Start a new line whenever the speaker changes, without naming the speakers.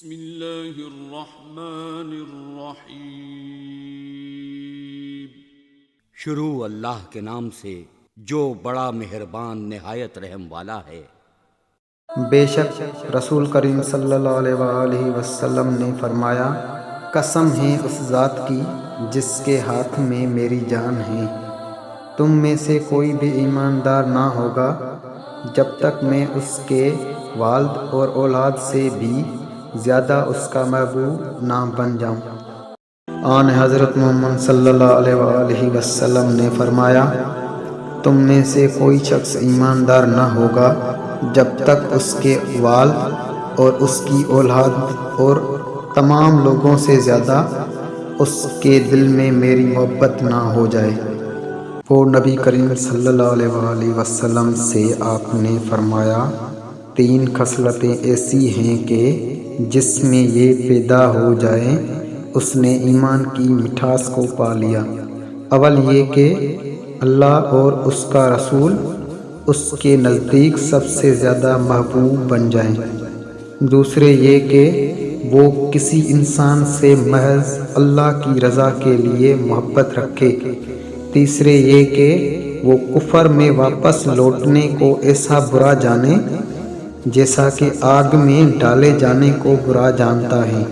بسم اللہ الرحمن الرحیم۔
شروع اللہ کے نام سے جو بڑا مہربان نہایت رحم والا ہے۔
بے شک رسول کریم صلی اللہ علیہ وآلہ وسلم نے فرمایا، قسم ہے اس ذات کی جس کے ہاتھ میں میری جان ہے، تم میں سے کوئی بھی ایماندار نہ ہوگا جب تک میں اس کے والد اور اولاد سے بھی زیادہ اس کا محبوب نہ بن جاؤں۔ آن حضرت محمد صلی اللہ علیہ وآلہ وسلم نے فرمایا، تم میں سے کوئی شخص ایماندار نہ ہوگا جب تک اس کے والد اور اس کی اولاد اور تمام لوگوں سے زیادہ اس کے دل میں میری محبت نہ ہو جائے۔ وہ نبی کریم صلی اللہ علیہ وآلہ وسلم سے آپ نے فرمایا، 3 خصلتیں ایسی ہیں کہ جس میں یہ پیدا ہو جائے اس نے ایمان کی مٹھاس کو پا لیا۔ اول یہ کہ اللہ اور اس کا رسول اس کے نزدیک سب سے زیادہ محبوب بن جائیں۔ دوسرے یہ کہ وہ کسی انسان سے محض اللہ کی رضا کے لیے محبت رکھے۔ تیسرے یہ کہ وہ کفر میں واپس لوٹنے کو ایسا برا جانے جیسا کہ آگ میں ڈالے جانے کو برا جانتا ہے۔